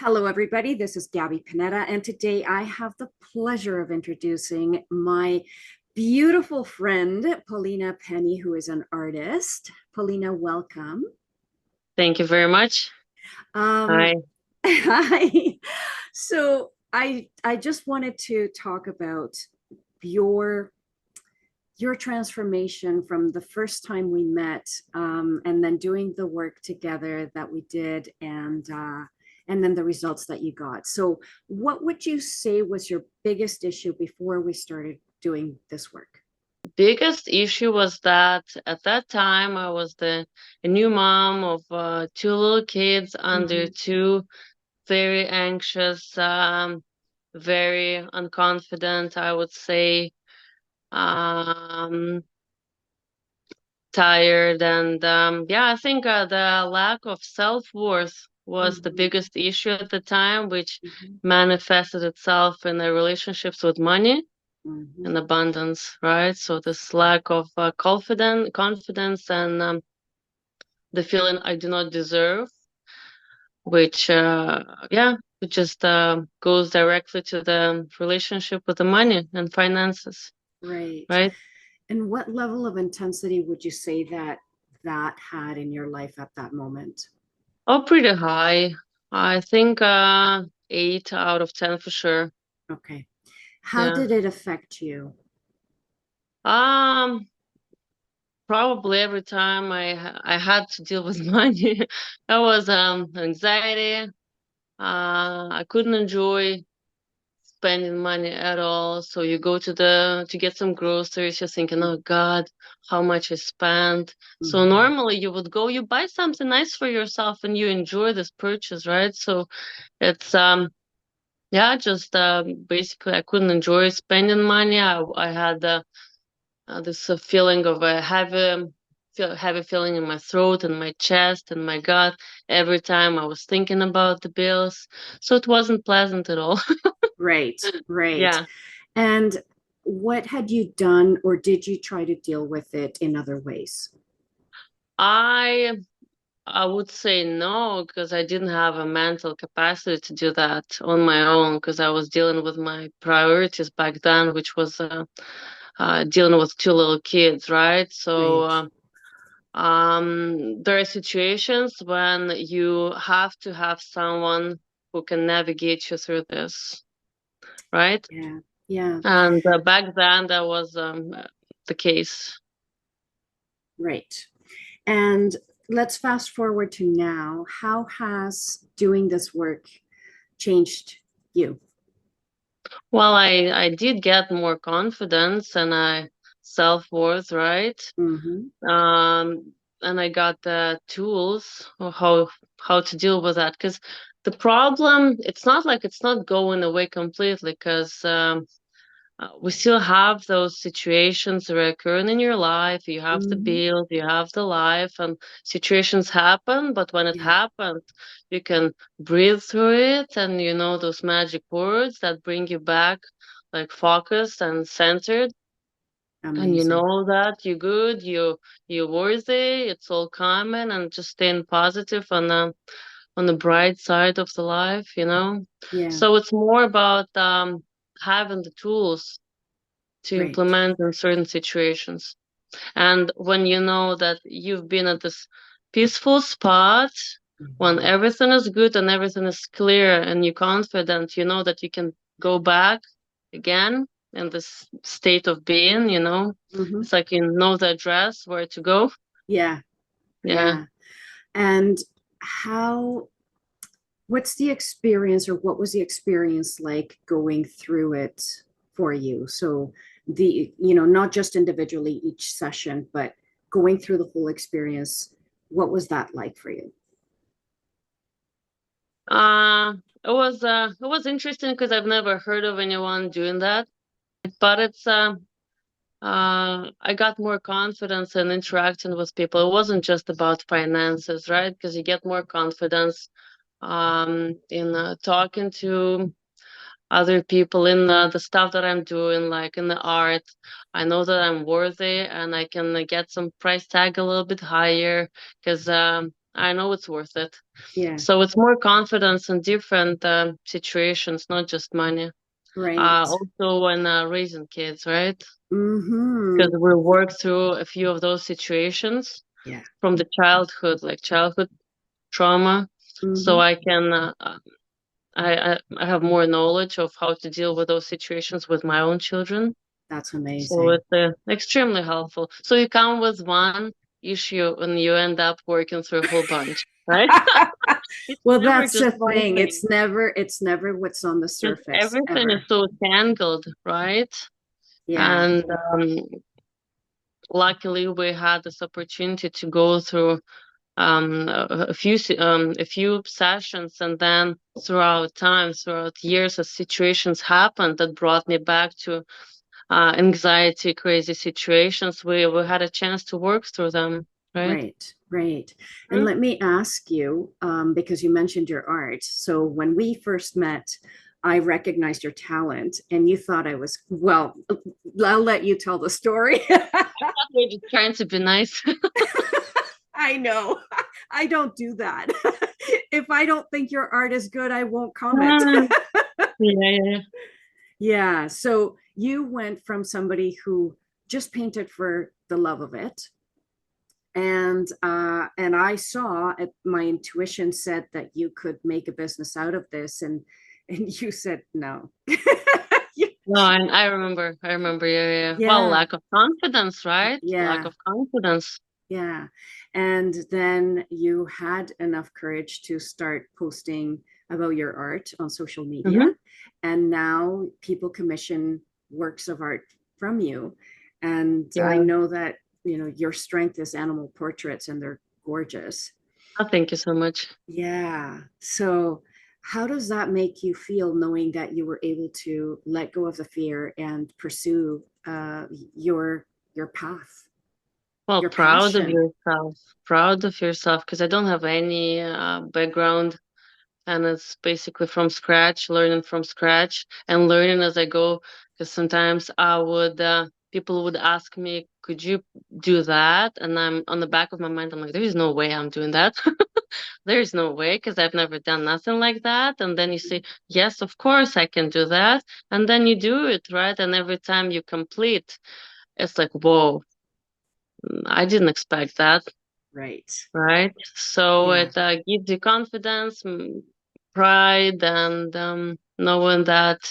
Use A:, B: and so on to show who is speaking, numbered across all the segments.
A: Hello, everybody. This is Gabby Panetta, and today I have the pleasure of introducing my beautiful friend, Polina Penny, who is an artist. Polina, welcome.
B: Thank you very much.
A: Um,
B: Hi.
A: Hi. So I just wanted to talk about your your transformation from the first time we met, and then doing the work together that we did, and then the results that you got. So, what would you say was your biggest issue before we started doing this work?
B: Biggest issue was that at that time I was a new mom of two little kids under
A: Mhm.
B: two, very anxious, very unconfident, I would say, um, tired, and yeah, I think the lack of self-worth was the
A: Mhm.
B: biggest issue at the time, which
A: Mhm.
B: manifested itself in the relationships with money
A: Mhm.
B: and abundance, right? So this lack of confidence, and the feeling I do not deserve, which yeah, it just goes directly to the relationship with the money and finances,
A: Right.
B: right?
A: And what level of intensity would you say that had in your life at that moment?
B: Oh, pretty high. I think 8 out of 10 for sure.
A: Okay. How
B: Yeah.
A: did it affect you?
B: Um, Probably every time I had to deal with money, that was anxiety. I couldn't enjoy spending money at all. So you go to get some groceries, you're thinking, oh God, how much I spent. So
A: Mhm.
B: normally you would go, you buy something nice for yourself and you enjoy this purchase, right? So it's yeah, just basically I couldn't enjoy spending money. I had this feeling of a heavy feeling in my throat and my chest and my gut every time I was thinking about the bills. So it wasn't pleasant at all.
A: Right, right.
B: Yeah.
A: And what had you done, or did you try to deal with it in other ways?
B: I I would say no, because I didn't have a mental capacity to do that on my own, because I was dealing with my priorities back then, which was dealing with two little kids, right? So
A: Right.
B: there are situations when you have to have someone who can navigate you through this, right?
A: Yeah. Yeah.
B: And back then that was the case.
A: Right. And let's fast forward to now. How has doing this work changed you?
B: Well, I did get more confidence and I self-worth, right?
A: Hmm.
B: Um, and I got the tools of how to deal with that. Because the problem, it's not like it's not going away completely. Because we still have those situations recurring in your life. You have the
A: Hmm.
B: bills, you have the life, and situations happen. But when it
A: Yeah.
B: happens, you can breathe through it, and you know those magic words that bring you back, like focused and centered. And you
A: Amazing.
B: know that you're good, you're worthy. It's all coming, and just staying positive on the bright side of the life.
A: Yeah.
B: So it's more about having the tools to
A: Right.
B: implement in certain situations. And when you know that you've been at this peaceful spot, when
A: Hmm.
B: everything is good and everything is clear and you're confident, you know that you can go back again in this state of being,
A: Hmm.
B: it's like you know the address where to go.
A: Yeah.
B: Yeah.
A: Yeah. And how what's the experience, or what was the experience like going through it for you? So not just individually each session, but going through the whole experience, what was that like for you?
B: Uh, it was interesting because I've never heard of anyone doing that, but I got more confidence in interacting with people. It wasn't just about finances, right? Because you get more confidence in talking to other people in the stuff that I'm doing, like in the art. I know that I'm worthy and I can get some price tag a little bit higher because I know it's worth it.
A: Yeah.
B: So it's more confidence in different situations, not just money.
A: Right.
B: Also when raising kids, right?
A: Mm-hmm.
B: Because we work through a few of those situations
A: Yeah.
B: from the childhood, like childhood trauma. So
A: Mm-hmm.
B: I can, I have more knowledge of how to deal with those situations with my own children.
A: That's
B: So
A: amazing.
B: it's extremely helpful. So you come with one issue and you end up working through a whole bunch, right? It's
A: Well,
B: never
A: that's
B: just
A: the
B: one
A: thing.
B: thing.
A: It's never what's on the
B: Because
A: surface
B: everything is
A: ever.
B: so tangled, right?
A: Yeah.
B: And luckily, we had this opportunity to go through a few sessions, and then throughout years, as situations happened that brought me back to anxiety, crazy situations, we had a chance to work through them, right?
A: Right, right. And
B: Mhm.
A: let me ask you, because you mentioned your art. So when we first met, I recognized your talent and you thought I was, well, I'll let you tell the story.
B: We're just trying to be nice.
A: I know. I don't do that. If I don't think your art is good, I won't comment.
B: Mm. Yeah, yeah, yeah.
A: Yeah. So you went from somebody who just painted for the love of it, and I saw it, my intuition said that you could make a business out of this, and you said no.
B: No, I remember. I remember. Yeah, yeah, yeah. Well,
A: Yeah,
B: lack of confidence, right? Lack
A: yeah,
B: of confidence.
A: yeah. And then you had enough courage to start posting about your art on social
B: Mm-hmm.
A: media, and now people commission works of art from you. And I
B: Yeah.
A: know that, your strength is animal portraits, and they're gorgeous.
B: Oh, thank you so much.
A: Yeah. So, how does that make you feel knowing that you were able to let go of the fear and pursue your path,
B: Well,
A: your
B: proud of
A: passion?
B: yourself. Proud of yourself because I don't have any background, and it's basically from scratch, learning from scratch and learning as I go. Because sometimes people would ask me, "Could you do that?" And I'm on the back of my mind, I'm like, "There is no way I'm doing that." There is no way because I've never done nothing like that. And then you say, "Yes, of course I can do that," and then you do it, right? And every time you complete, it's like, "Whoa, I didn't expect that."
A: Right.
B: Right? So
A: Yeah.
B: it gives you confidence, pride, and knowing that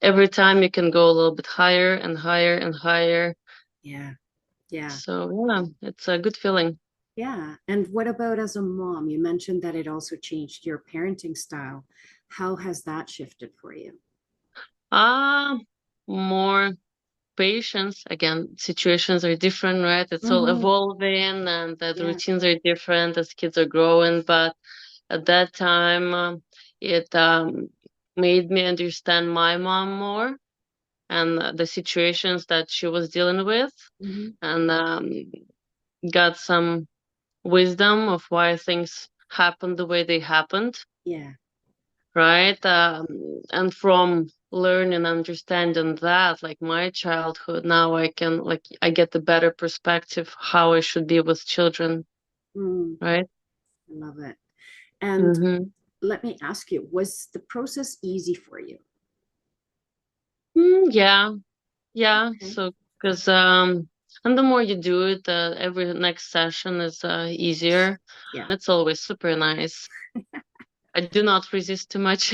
B: every time you can go a little bit higher and higher and higher.
A: Yeah. Yeah.
B: So yeah, it's a good feeling.
A: Yeah. And what about as a mom? You mentioned that it also changed your parenting style. How has that shifted for you?
B: Ah, more patience. Again, situations are different, right? It's all
A: Mm-hmm.
B: evolving, and the
A: Yeah.
B: routines are different as kids are growing. But at that time, it made me understand my mom more and the situations that she was dealing with,
A: Mm-hmm.
B: and got some wisdom of why things happened the way they happened,
A: Yeah.
B: right? And from learning, understanding that, like my childhood, now I get the better perspective how I should be with children,
A: Mm,
B: right?
A: I love it. And
B: Mm-hmm.
A: let me ask you, was the process easy for you?
B: Yeah, yeah.
A: Okay.
B: So, because and the more you do it, every next session is easier.
A: Yeah.
B: It's always super nice. I do not resist too much.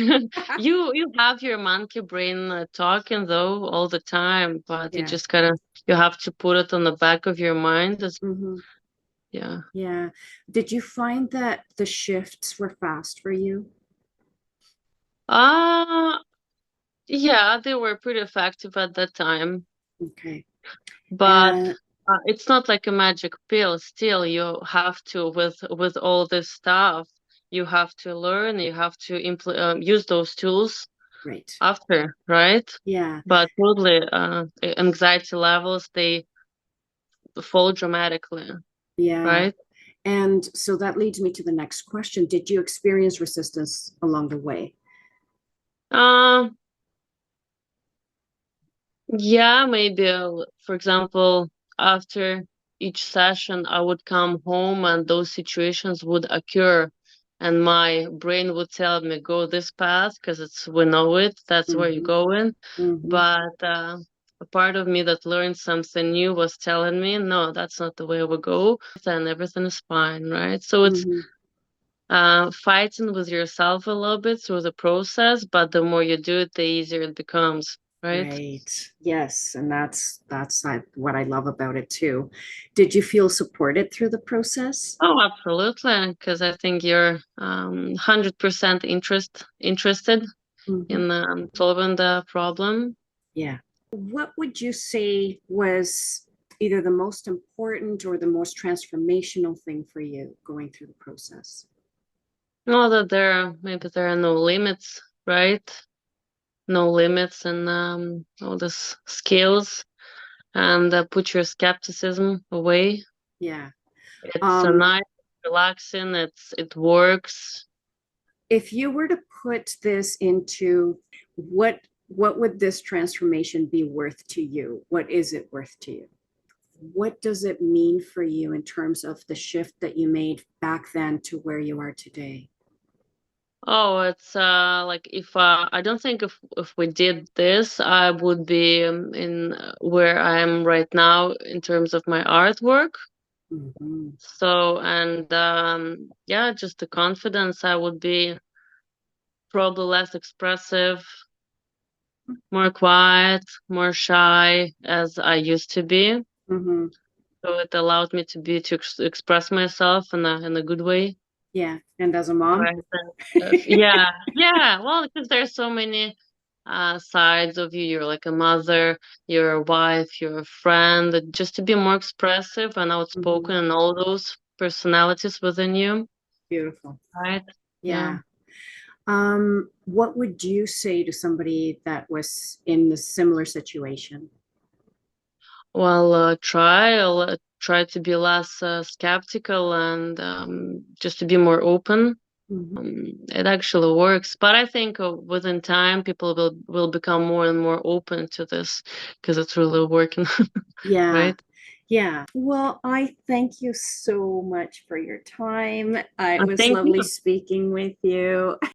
B: You have your monkey brain talking though all the time, but you
A: Yeah.
B: just gotta you have to put it on the back of your mind.
A: Mm-hmm.
B: Yeah.
A: Yeah. Did you find that the shifts were fast for you?
B: Uh yeah, they were pretty effective at that time,
A: Okay.
B: but
A: And
B: it's not like a magic pill. Still, you have to with all this stuff, you have to learn. You have to use those tools
A: right.
B: after, right?
A: Yeah.
B: But totally, anxiety levels they fall dramatically,
A: Yeah.
B: right?
A: And so that leads me to the next question. Did you experience resistance along the way?
B: Uh, yeah, maybe, for example, after. each session I would come home and those situations would occur, and my brain would tell me go this path because it's we know it, that's where you're
A: Mm-hmm.
B: going.
A: Mm-hmm.
B: But a part of me that learned something new was telling me, no, that's not the way we go, and everything is fine, right? So it's
A: Mm-hmm.
B: fighting with yourself a little bit through the process, but the more you do it, the easier it becomes, right?
A: Right. Yes, and that's what I love about it too. Did you feel supported through the process?
B: Oh, absolutely, because I think you're 100% interested
A: Hmm.
B: in solving the problem.
A: Yeah. What would you say was either the most important or the most transformational thing for you going through the process?
B: Know that maybe there are no limits, right? No limits and all these skills, and put your skepticism away.
A: Yeah.
B: It's
A: Um,
B: nice, relaxing. It works.
A: if you were to put this into what would this transformation be worth to you? What is it worth to you? What does it mean for you in terms of the shift that you made back then to where you are today?
B: Oh, it's like if I don't think if we did this, I would be in where I am right now in terms of my artwork.
A: Mm-hmm.
B: So, and yeah, just the confidence, I would be probably less expressive, more quiet, more shy as I used to be.
A: Mm-hmm.
B: So it allowed me to express myself in a good way.
A: Yeah. And as a mom?
B: Right. Yeah, yeah. Well, because there's so many sides of you. You're like a mother, you're a wife, you're a friend. Just to be more expressive and
A: Mm-hmm.
B: outspoken and all those personalities within you,
A: Beautiful.
B: right? Yeah.
A: Yeah. What would you say to somebody that was in the similar situation?
B: Well, try to be less skeptical and just to be more open.
A: Mhm.
B: It actually works, but I think within time people will become more and more open to this because it's really working,
A: Yeah.
B: right?
A: Yeah. Well, I thank you so much for your time. It was
B: Thank
A: lovely
B: you.
A: speaking with you.